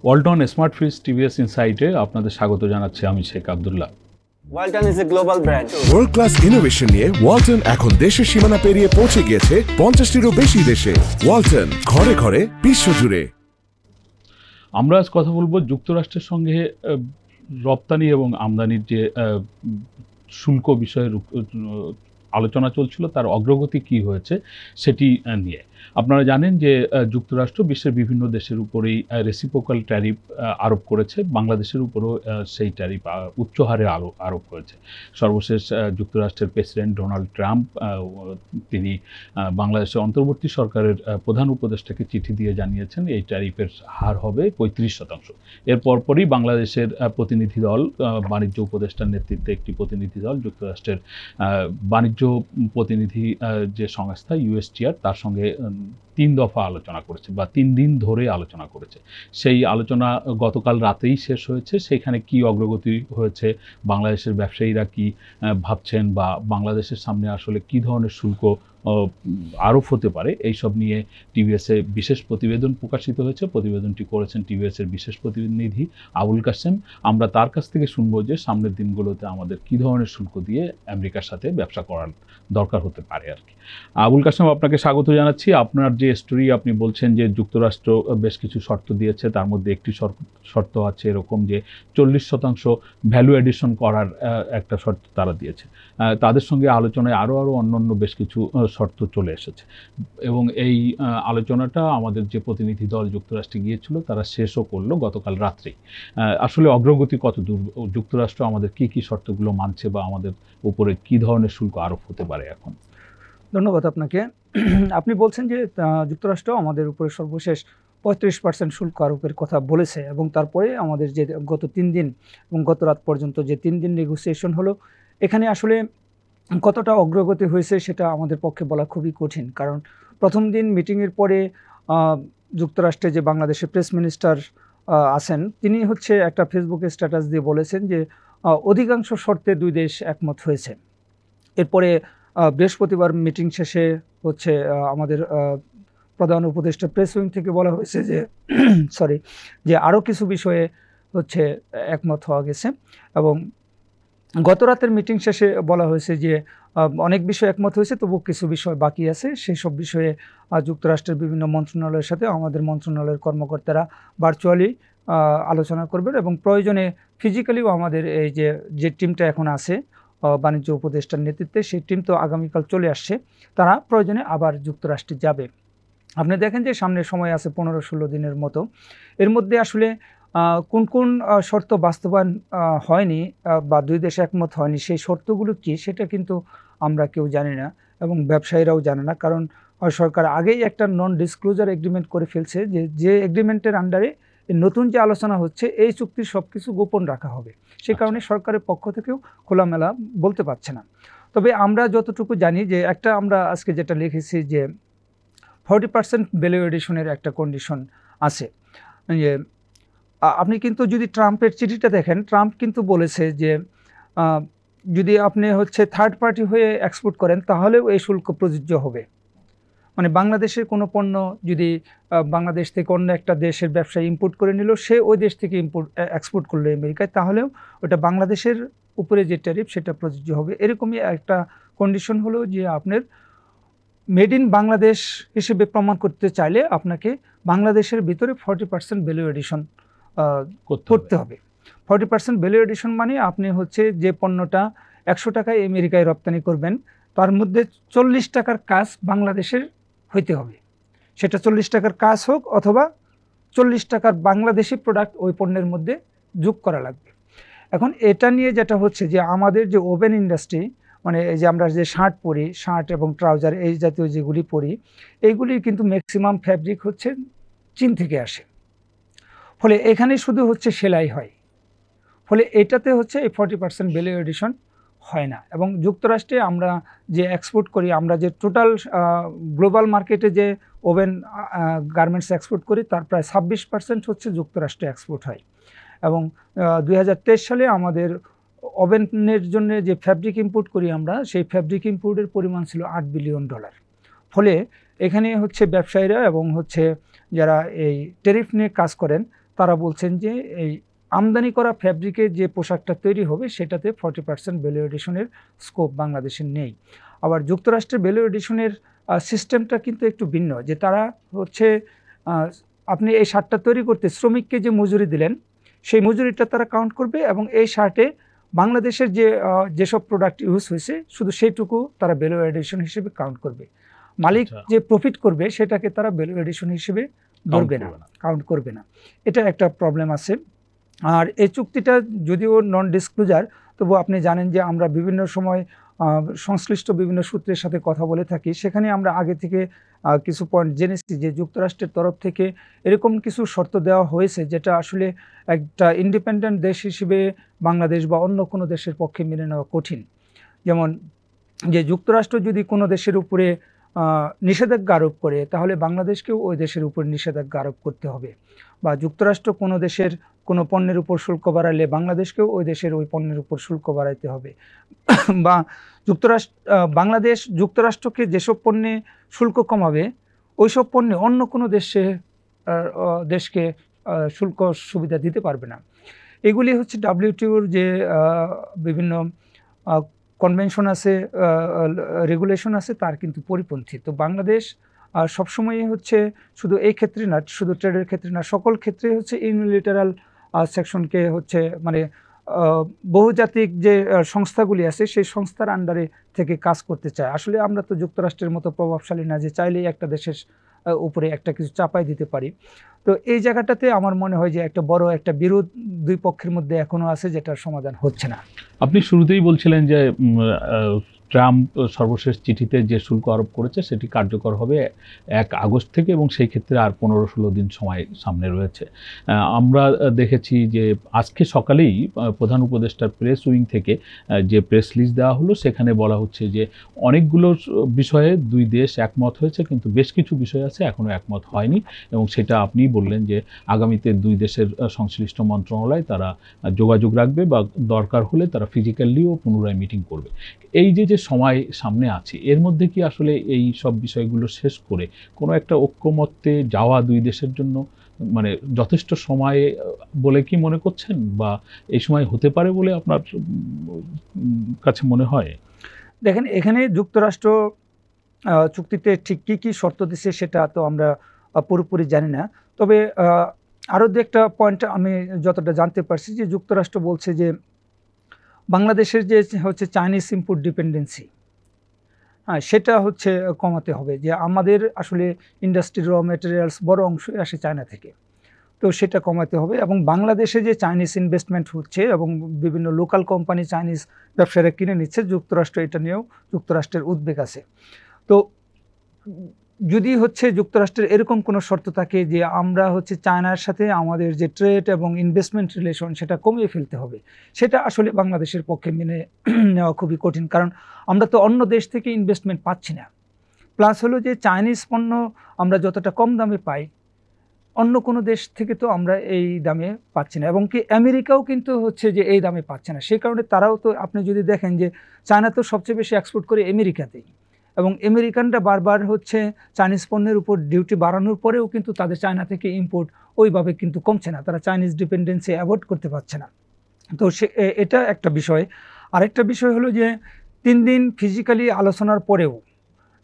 Walton smart fridge TVS ইনসাইটে আপনাদের স্বাগত জানাচ্ছি আমি Sheikh Abdullah. Walton is a global brand. World class innovation নিয়ে ওয়ালটন এখন দেশের সীমানা পেরিয়ে পৌঁছে গিয়েছে 50টিরও বেশি দেশে। ওয়ালটন, ঘরে ঘরে বিশ্বজুড়ে। আমরা আজ কথা বলবো যুক্তরাষ্ট্রের সঙ্গে রপ্তানি এবং আমদানির যে শুল্ক বিষয়ের আলোচনা চলছিল, তার অগ্রগতি কি হয়েছে সেটি নিয়ে। আপনারা জানেন যে যুক্তরাষ্ট্র বিশ্বের বিভিন্ন দেশের উপরেই রেসিপ্রোকাল ট্যারিফ আরোপ করেছে, বাংলাদেশের উপরও সেই ট্যারিফ উচ্চ হারে আরোপ করেছে। সর্বশেষ যুক্তরাষ্ট্রের প্রেসিডেন্ট ডোনাল্ড ট্রাম্প তিনি বাংলাদেশের অন্তর্বর্তী সরকারের প্রধান উপদেষ্টাকে চিঠি দিয়ে জানিয়েছেন এই ট্যারিফের হার হবে 35%। এর পরপরই বাংলাদেশের প্রতিনিধি দল, বাণিজ্য উপদেষ্টার নেতৃত্বে একটি প্রতিনিধি দল যুক্তরাষ্ট্রের বাণিজ্য প্রতিনিধি যে সংস্থা ইউএসটিআর, তার সঙ্গে 3 দফা আলোচনা করেছে বা 3 দিন ধরে আলোচনা করেছে। সেই আলোচনা গতকাল রাতেই শেষ হয়েছে। সেখানে কি অগ্রগতি হয়েছে, বাংলাদেশের ব্যবসায়ীরা কি ভাবছেন, বা বাংলাদেশের সামনে আসলে কি ধরনের শুল্ক আরোপ হতে পারে, এইসব নিয়ে টিভিএসে বিশেষ প্রতিবেদন প্রকাশিত হয়েছে। প্রতিবেদনটি করেছেন টিভিএসের বিশেষ প্রতিনিধি আবুল কাসেম। আমরা তার কাছ থেকে শুনবো যে সামনের দিনগুলোতে আমাদের কি ধরনের শুল্ক দিয়ে আমেরিকার সাথে ব্যবসা করার দরকার হতে পারে আর কি। আবুল কাসেম, আপনাকে স্বাগত জানাচ্ছি। আপনার যে স্টোরি, আপনি বলছেন যে যুক্তরাষ্ট্র বেশ কিছু শর্ত দিয়েছে, তার মধ্যে একটি শর্ত আছে এরকম যে 40% ভ্যালু এডিশন করার একটা শর্ত তারা দিয়েছে। তাদের সঙ্গে আলোচনায় আরও অন্যান্য বেশ কিছু শর্ত চলে এসেছে এবং এই আলোচনাটা আমাদের যে প্রতিনিধি দল যুক্তরাষ্ট্রে গিয়েছিল তারা শেষও করলো গতকাল রাত্রেই। আসলে অগ্রগতি কত দূর? যুক্তরাষ্ট্র আমাদের কি শর্তগুলো মানছে বা আমাদের উপরে কি ধরনের শুল্ক আরোপ হতে পারে এখন? ধন্যবাদ আপনাকে। আপনি বলছেন যে যুক্তরাষ্ট্র আমাদের উপরে সর্বশেষ 35% শুল্ক আরোপের কথা বলেছে এবং তারপরে আমাদের যে গত 3 দিন এবং গত রাত পর্যন্ত যে 3 দিন নেগোসিয়েশন হলো, এখানে আসলে কতটা অগ্রগতি হয়েছে সেটা আমাদের পক্ষে বলা খুবই কঠিন। কারণ প্রথম দিন মিটিংয়ের পরে যুক্তরাষ্ট্রে যে বাংলাদেশের প্রেস মিনিস্টার আছেন, তিনি হচ্ছে একটা ফেসবুকে স্ট্যাটাস দিয়ে বলেছেন যে অধিকাংশ শর্তে 2 দেশ একমত হয়েছে। এরপরে বৃহস্পতিবার মিটিং শেষে হচ্ছে আমাদের প্রধান উপদেষ্টা প্রেস উইং থেকে বলা হয়েছে যে যে আরও কিছু বিষয়ে হচ্ছে একমত হওয়া গেছে। এবং গত রাতের মিটিং শেষে বলা হয়েছে যে অনেক বিষয় একমত হয়েছে, তবু কিছু বিষয় বাকি আছে। সেই সব বিষয়ে যুক্তরাষ্ট্রের বিভিন্ন মন্ত্রণালয়ের সাথে আমাদের মন্ত্রণালয়ের কর্মকর্তারা ভার্চুয়ালি আলোচনা করবেন এবং প্রয়োজনে ফিজিক্যালিও আমাদের এই যে টিমটা এখন আছে বাণিজ্য উপদেষ্টার নেতৃত্বে, সেই টিম তো আগামীকাল চলে আসছে, তারা প্রয়োজনে আবার যুক্তরাষ্ট্রে যাবে। আপনি দেখেন যে সামনে সময় আছে 15-16 দিনের মতো। এর মধ্যে আসলে কোন কোন শর্ত বাস্তবায়ন হয়নি বা 2 দেশ একমত হয়নি, সেই শর্তগুলো কি সেটা কিন্তু আমরা কেউ জানি না এবং ব্যবসায়ীরাও জানে না। কারণ সরকার আগেই একটা নন ডিসক্লোজার এগ্রিমেন্ট করে ফেলছে যে এগ্রিমেন্টের আন্ডারে নতুন যে আলোচনা হচ্ছে এই চুক্তির সব কিছু গোপন রাখা হবে। সে কারণে সরকারের পক্ষ থেকেও খোলামেলা বলতে পারছে না। তবে আমরা যতটুকু জানি যে আমরা আজকে যেটা লিখেছি যে 40% ভ্যালু এডিশনের একটা কন্ডিশন আছে। যে আপনি কিন্তু যদি ট্রাম্পের চিঠিটা দেখেন, ট্রাম্প কিন্তু বলেছে যে যদি আপনি হচ্ছে থার্ড পার্টি হয়ে এক্সপোর্ট করেন তাহলেও এই শুল্ক প্রযোজ্য হবে। মানে বাংলাদেশের কোনো পণ্য যদি বাংলাদেশ থেকে অন্য একটা দেশের ব্যবসায়ী ইম্পোর্ট করে নিল, সে ওই দেশ থেকে এক্সপোর্ট করলো আমেরিকায়, তাহলেও ওটা বাংলাদেশের উপরে যে ট্যারিফ সেটা প্রযোজ্য হবে। এরকমই একটা কন্ডিশন হলো যে আপনার মেড ইন বাংলাদেশ হিসেবে প্রমাণ করতে চাইলে আপনাকে বাংলাদেশের ভিতরে 40% ভ্যালু এডিশন করতে হবে। 40% ভ্যালু এডিশন মানে আপনি হচ্ছে যে পণ্যটা 100 টাকায় আমেরিকায় রপ্তানি করবেন, তার মধ্যে 40 টাকার কাজ বাংলাদেশের হইতে হবে। সেটা 40 টাকার কাজ হোক অথবা 40 টাকার বাংলাদেশি প্রোডাক্ট ওই পণ্যের মধ্যে যোগ করা লাগবে। এখন এটা নিয়ে যেটা হচ্ছে যে আমাদের যে ওভেন ইন্ডাস্ট্রি, মানে এই যে আমরা যে শার্ট পরি, শার্ট এবং ট্রাউজার এই জাতীয় যেগুলি পরি, এইগুলি কিন্তু ম্যাক্সিমাম ফ্যাব্রিক হচ্ছে চীন থেকে আসে। ফলে এখানে শুধু হচ্ছে সেলাই হয়, ফলে এটাতে হচ্ছে এই 40% ভ্যালু এডিশন হয় না। এবং যুক্তরাষ্ট্রে আমরা যে এক্সপোর্ট করি, আমরা যে টোটাল গ্লোবাল মার্কেটে যে ওভেন গার্মেন্টস এক্সপোর্ট করি তার প্রায় 26% হচ্ছে যুক্তরাষ্ট্রে এক্সপোর্ট হয়। এবং 2023 সালে আমাদের ওভেনের জন্য যে ফ্যাব্রিক ইম্পোর্ট করি আমরা, সেই ফ্যাব্রিক ইম্পোর্টের পরিমাণ ছিল $8 বিলিয়ন। ফলে এখানে হচ্ছে ব্যবসায়ীরা এবং হচ্ছে যারা এই ট্যারিফ নিয়ে কাজ করেন তারা বলছেন যে এই আমদানি করা ফ্যাব্রিকে যে পোশাকটা তৈরি হবে সেটাতে 40% ভ্যালু এডিশনের স্কোপ বাংলাদেশের নেই। আবার যুক্তরাষ্ট্রের ভ্যালু এডিশনের সিস্টেমটা কিন্তু একটু ভিন্ন, যে তারা হচ্ছে আপনি এই শার্টটা তৈরি করতে শ্রমিককে যে মজুরি দিলেন সেই মজুরিটা তারা কাউন্ট করবে, এবং এই শার্টে বাংলাদেশের যেসব প্রোডাক্ট ইউজ হয়েছে শুধু সেইটুকু তারা ভ্যালু এডিশন হিসেবে কাউন্ট করবে। মালিক যে প্রফিট করবে সেটাকে তারা ভ্যালু এডিশন হিসেবে ধরবে না, কাউন্ট করবে না। এটা একটা প্রবলেম আছে। আর এই চুক্তিটা যদিও নন ডিসক্লোজার, তবু আপনি জানেন যে আমরা বিভিন্ন সময় সংশ্লিষ্ট বিভিন্ন সূত্রের সাথে কথা বলে থাকি, সেখানে আমরা আগে থেকে কিছু পয়েন্ট জেনেছি যে যুক্তরাষ্ট্রের তরফ থেকে এরকম কিছু শর্ত দেওয়া হয়েছে যেটা আসলে একটা ইন্ডিপেন্ডেন্ট দেশ হিসেবে বাংলাদেশ বা অন্য কোনো দেশের পক্ষে মেনে নেওয়া কঠিন। যেমন যে যুক্তরাষ্ট্র যদি কোনো দেশের উপরে নিষেধাজ্ঞা আরোপ করে তাহলে বাংলাদেশকেও ওই দেশের উপর নিষেধাজ্ঞা আরোপ করতে হবে, বা যুক্তরাষ্ট্র কোনো দেশের কোনো পণ্যের উপর শুল্ক বাড়ালে বাংলাদেশকেও ওই দেশের ওই পণ্যের উপর শুল্ক বাড়াইতে হবে, বা বাংলাদেশ যুক্তরাষ্ট্রকে যেসব পণ্যে শুল্ক কমাবে ওইসব পণ্যে অন্য কোনো দেশকে শুল্ক সুবিধা দিতে পারবে না। এগুলি হচ্ছে WTOর যে বিভিন্ন কনভেনশন আছে, রেগুলেশন আছে, তার কিন্তু পরিপন্থী। তো বাংলাদেশ সবসময়ই হচ্ছে শুধু এই ক্ষেত্রে না, শুধু ট্রেডের ক্ষেত্রে না, সকল ক্ষেত্রে হচ্ছে ইউনিল্যাটারাল সেকশনকে হচ্ছে মানে বহুজাতিক যে সংস্থাগুলি আছে সেই সংস্থার আন্ডারে থেকে কাজ করতে চায়। আসলে আমরা তো যুক্তরাষ্ট্রের মতো প্রভাবশালী না যে চাইলেই একটা দেশের উপরে একটা কিছু চাপাই দিতে পারি। তো এই জায়গাটাতে আমার মনে হয় যে একটা বড় একটা বিরোধ দুই পক্ষের মধ্যে এখনো আছে, যেটার সমাধান হচ্ছে না। আপনি শুরুতেই বলছিলেন যে ট্রাম্প সর্বশেষ চিঠিতে যে শুল্ক আরোপ করেছে সেটি কার্যকর হবে 1 আগস্ট থেকে, এবং সেই ক্ষেত্রে আর 15-16 দিন সময় সামনে রয়েছে। আমরা দেখেছি যে আজকে সকালেই প্রধান উপদেষ্টার প্রেস উইং থেকে যে প্রেস রিলিজ দেওয়া হলো সেখানে বলা হচ্ছে যে অনেকগুলো বিষয়ে দুই দেশ একমত হয়েছে, কিন্তু বেশ কিছু বিষয় আছে এখনও একমত হয়নি, এবং সেটা আপনিই বললেন যে আগামীতে দুই দেশের সংশ্লিষ্ট মন্ত্রণালয় তারা যোগাযোগ রাখবে বা দরকার হলে তারা ফিজিক্যালিও পুনরায় মিটিং করবে। এই যে সময় সামনে আছে এর মধ্যে কি আসলে এই সব বিষয়গুলো শেষ করে কোনো একটা ঐক্যমত্যে যাওয়া দুই দেশের জন্য মানে যথেষ্ট সময় বলে কি মনে করছেন, বা এই সময় হতে পারে বলে আপনার কাছে মনে হয়? দেখেন, এখানে যুক্তরাষ্ট্র চুক্তিতে ঠিক কী কী শর্ত দিচ্ছে সেটা তো আমরা পুরোপুরি জানি না। তবে আরও দু একটা পয়েন্ট আমি যতটা জানতে পারছি যে যুক্তরাষ্ট্র বলছে যে বাংলাদেশের যে হচ্ছে চাইনিজ ইম্পোর্ট ডিপেন্ডেন্সি, হ্যাঁ, সেটা হচ্ছে কমাতে হবে। যে আমাদের আসলে ইন্ডাস্ট্রি র ম্যাটেরিয়ালস বড় অংশই আসে চায়না থেকে, তো সেটা কমাতে হবে। এবং বাংলাদেশে যে চাইনিজ ইনভেস্টমেন্ট হচ্ছে এবং বিভিন্ন লোকাল কোম্পানি চাইনিজ ব্যবসায়ীরা কিনে নিচ্ছে, যুক্তরাষ্ট্র এটা নিয়েও যুক্তরাষ্ট্রের উদ্বেগ আছে। তো যদি হচ্ছে যুক্তরাষ্ট্রের এরকম কোনো শর্ত থাকে যে আমরা হচ্ছে চায়নার সাথে আমাদের যে ট্রেড এবং ইনভেস্টমেন্ট রিলেশন সেটা কমিয়ে ফেলতে হবে, সেটা আসলে বাংলাদেশের পক্ষে মেনে নেওয়া খুবই কঠিন, কারণ আমরা তো অন্য দেশ থেকে ইনভেস্টমেন্ট পাচ্ছি না। প্লাস হলো যে চাইনিজ পণ্য আমরা যতটা কম দামে পাই অন্য কোনো দেশ থেকে তো আমরা এই দামে পাচ্ছি না, এবং কি আমেরিকাও কিন্তু হচ্ছে যে এই দামে পাচ্ছে না। সেই কারণে তারাও তো, আপনি যদি দেখেন যে চায়না তো সবচেয়ে বেশি এক্সপোর্ট করে আমেরিকাতেই, এবং আমেরিকানরা বারবার হচ্ছে চাইনিজ পণ্যের উপর ডিউটি বাড়ানোর পরেও কিন্তু তাদের চায়না থেকে ইম্পোর্ট ওইভাবে কিন্তু কমছে না, তারা চাইনিজ ডিপেন্ডেন্সি অ্যাভয়েড করতে পারছে না। তো এটা একটা বিষয়। আরেকটা বিষয় হলো যে 3 দিন ফিজিক্যালি আলোচনার পরেও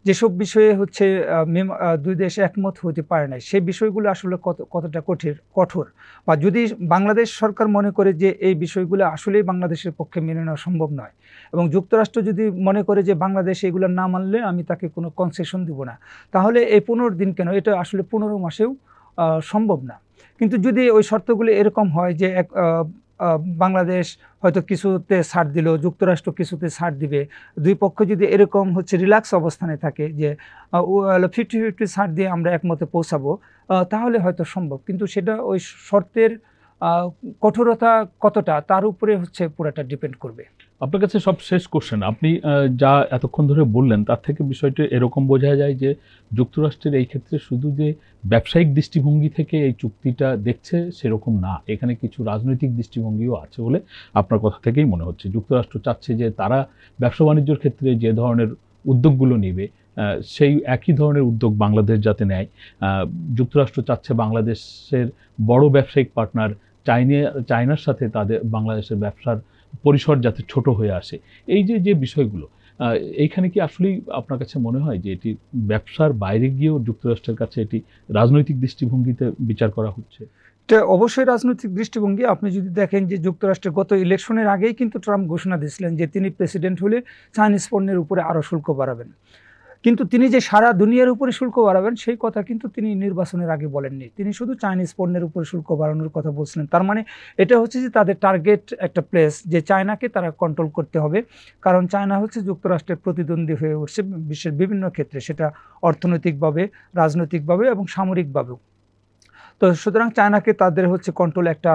যেসব বিষয়ে হচ্ছে দুই দেশ একমত হতে পারে না, সেই বিষয়গুলো আসলে কতটা কঠোর, বা যদি বাংলাদেশ সরকার মনে করে যে এই বিষয়গুলো আসলেই বাংলাদেশের পক্ষে মেনে নেওয়া সম্ভব নয়, এবং যুক্তরাষ্ট্র যদি মনে করে যে বাংলাদেশ এগুলো না মানলে আমি তাকে কোনো কনসেশন দিব না, তাহলে এই 15 দিন কেন, এটা আসলে 15 মাসেও সম্ভব না। কিন্তু যদি ওই শর্তগুলো এরকম হয় যে বাংলাদেশ হয়তো কিছুতে ছাড় দিল, যুক্তরাষ্ট্র কিছুতে ছাড় দিবে, দুই পক্ষ যদি এরকম হচ্ছে রিল্যাক্স অবস্থানে থাকে যে 50-50 ছাড় দিয়ে আমরা একমতে পৌঁছাবো, তাহলে হয়তো সম্ভব। কিন্তু সেটা ওই শর্তের কঠোরতা কতটা তার উপরে হচ্ছে পুরাটা ডিপেন্ড করবে। আপনার কাছে সব শেষ কোশ্চেন, আপনি যা এতক্ষণ ধরে বললেন তার থেকে বিষয়টি এরকম বোঝা যায় যে যুক্তরাষ্ট্রের এই ক্ষেত্রে শুধু যে ব্যবসায়িক দৃষ্টিভঙ্গি থেকে এই চুক্তিটা দেখছে সেরকম না, এখানে কিছু রাজনৈতিক দৃষ্টিভঙ্গিও আছে বলে আপনার কথা থেকেই মনে হচ্ছে। যুক্তরাষ্ট্র চাচ্ছে যে তারা ব্যবসা বাণিজ্যের ক্ষেত্রে যে ধরনের উদ্যোগগুলো নেবে সেই একই ধরনের উদ্যোগ বাংলাদেশ যাতে নেয়। যুক্তরাষ্ট্র চাচ্ছে বাংলাদেশের বড় ব্যবসায়িক পার্টনার চায়নার সাথে তাদের বাংলাদেশের ব্যবসার পরিসর যাতে ছোট হয়ে আসে। এই যে বিষয়গুলো, এইখানে কি আসলেই আপনার কাছে মনে হয় যে এটি ব্যবসার বাইরে গিয়েও যুক্তরাষ্ট্রের কাছে এটি রাজনৈতিক দৃষ্টিভঙ্গিতে বিচার করা হচ্ছে? এটা অবশ্যই রাজনৈতিক দৃষ্টিভঙ্গি। আপনি যদি দেখেন যে যুক্তরাষ্ট্রের গত ইলেকশনের আগেই কিন্তু ট্রাম্প ঘোষণা দিয়েছিলেন যে তিনি প্রেসিডেন্ট হলে চাইনিজ পণ্যের উপরে আরও শুল্ক বাড়াবেন, কিন্তু তিনি যে সারা দুনিয়ার উপরে শুল্ক বাড়াবেন সেই কথা কিন্তু তিনি নির্বাচনের আগে বলেননি। তিনি শুধু চাইনিজ পণ্যের উপরে শুল্ক বাড়ানোর কথা বলছিলেন। তার মানে এটা হচ্ছে যে তাদের টার্গেট একটা প্লেস, যে চায়নাকে তারা কন্ট্রোল করতে হবে, কারণ চায়না হচ্ছে যুক্তরাষ্ট্রের প্রতিদ্বন্দ্বী হয়ে উঠছে বিশ্বের বিভিন্ন ক্ষেত্রে, সেটা অর্থনৈতিকভাবে, রাজনৈতিকভাবে এবং সামরিকভাবেও। তো সুতরাং চায়নাকে তাদের হচ্ছে কন্ট্রোল একটা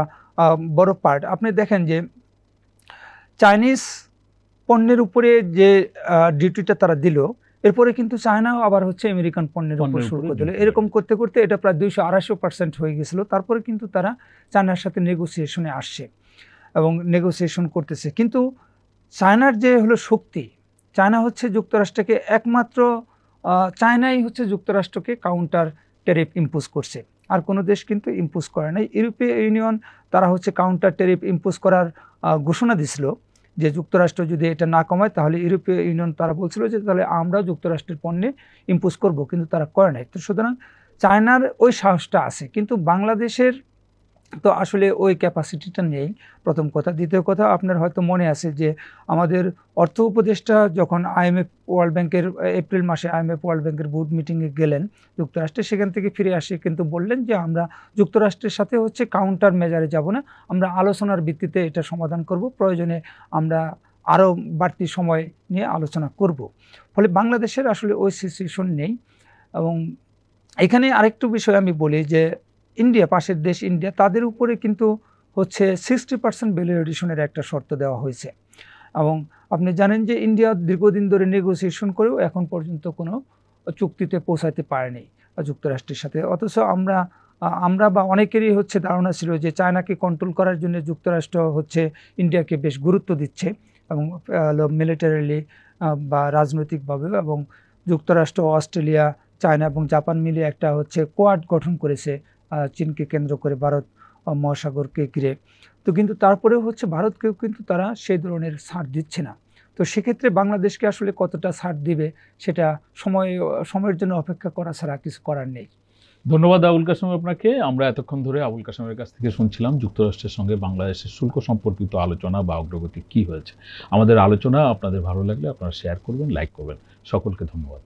বড় পার্ট। আপনি দেখেন যে চাইনিজ পণ্যের উপরে যে ডিউটিটা তারা দিল, এরপরে কিন্তু চায়নাও আবার হচ্ছে আমেরিকান পণ্যের উপর শুল্ক দিল। এরকম করতে করতে এটা প্রায় 200-250% হয়ে গেছিল। তারপরে কিন্তু তারা চায়নার সাথে নেগোসিয়েশনে আসছে এবং নেগোসিয়েশন করতেছে। কিন্তু চায়নার যে হলো শক্তি, চায়না হচ্ছে যুক্তরাষ্ট্রকে একমাত্র চায়নাই হচ্ছে যুক্তরাষ্ট্রকে কাউন্টার ট্যারিফ ইম্পোজ করছে, আর কোনো দেশ কিন্তু ইম্পোজ করে নাই। ইউরোপীয় ইউনিয়ন তারা হচ্ছে কাউন্টার ট্যারিফ ইম্পোজ করার ঘোষণা দিছিল যে যুক্তরাষ্ট্র যদি এটা না কমায় তাহলে ইউরোপীয় ইউনিয়ন তারা বলছিল যে তাহলে আমরা যুক্তরাষ্ট্রের পণ্যে ইম্পোজ করব, কিন্তু তারা করে নাই। তো সুতরাং চায়নার ওই সাহসটা আছে, কিন্তু বাংলাদেশের তো আসলে ওই ক্যাপাসিটিটা নেই, প্রথম কথা। দ্বিতীয় কথা, আপনার হয়তো মনে আছে যে আমাদের অর্থ উপদেষ্টা যখন আইএমএফ ওয়ার্ল্ড ব্যাংকের এপ্রিল মাসে আইএমএফ ওয়ার্ল্ড ব্যাংকের বোর্ড মিটিংয়ে গেলেন যুক্তরাষ্ট্রে, সেখান থেকে ফিরে আসে কিন্তু বললেন যে আমরা যুক্তরাষ্ট্রের সাথে হচ্ছে কাউন্টার মেজারে যাব না, আমরা আলোচনার ভিত্তিতে এটা সমাধান করব, প্রয়োজনে আমরা আরও বাড়তি সময় নিয়ে আলোচনা করব। ফলে বাংলাদেশের আসলে ওই সিচুয়েশন নেই। এবং এখানে আরেকটু বিষয় আমি বলি যে ইন্ডিয়া, পাশের দেশ ইন্ডিয়া, তাদের উপরে কিন্তু হচ্ছে 60% ভ্যালু এডিশনের একটা শর্ত দেওয়া হয়েছে। এবং আপনি জানেন যে ইন্ডিয়া দীর্ঘদিন ধরে নেগোসিয়েশন করেও এখন পর্যন্ত কোনো চুক্তিতে পৌঁছাতে পারেনি যুক্তরাষ্ট্রের সাথে। অথচ আমরা বা অনেকেরই হচ্ছে ধারণা ছিল যে চায়নাকে কন্ট্রোল করার জন্য যুক্তরাষ্ট্র হচ্ছে ইন্ডিয়াকে বেশ গুরুত্ব দিচ্ছে এবং মিলিটারিলি বা রাজনৈতিকভাবে, এবং যুক্তরাষ্ট্র, অস্ট্রেলিয়া, চায়না এবং জাপান মিলে একটা হচ্ছে কোয়াড গঠন করেছে চীনকে কেন্দ্র করে, ভারত মহাসাগরকে ঘিরে। তো কিন্তু তারপরেও হচ্ছে ভারতকেও কিন্তু তারা সেই ধরনের ছাড় দিচ্ছে না। তো সেক্ষেত্রে বাংলাদেশকে আসলে কতটা ছাড় দিবে সেটা সময়ের জন্য অপেক্ষা করা ছাড়া কিছু করার নেই। ধন্যবাদ আবুল কাশেম আপনাকে। আমরা এতক্ষণ ধরে আবুল কাশেমের কাছ থেকে শুনছিলাম যুক্তরাষ্ট্রের সঙ্গে বাংলাদেশের শুল্ক সম্পর্কিত আলোচনা বা অগ্রগতি কী হয়েছে। আমাদের আলোচনা আপনাদের ভালো লাগলে আপনারা শেয়ার করবেন, লাইক করবেন। সকলকে ধন্যবাদ।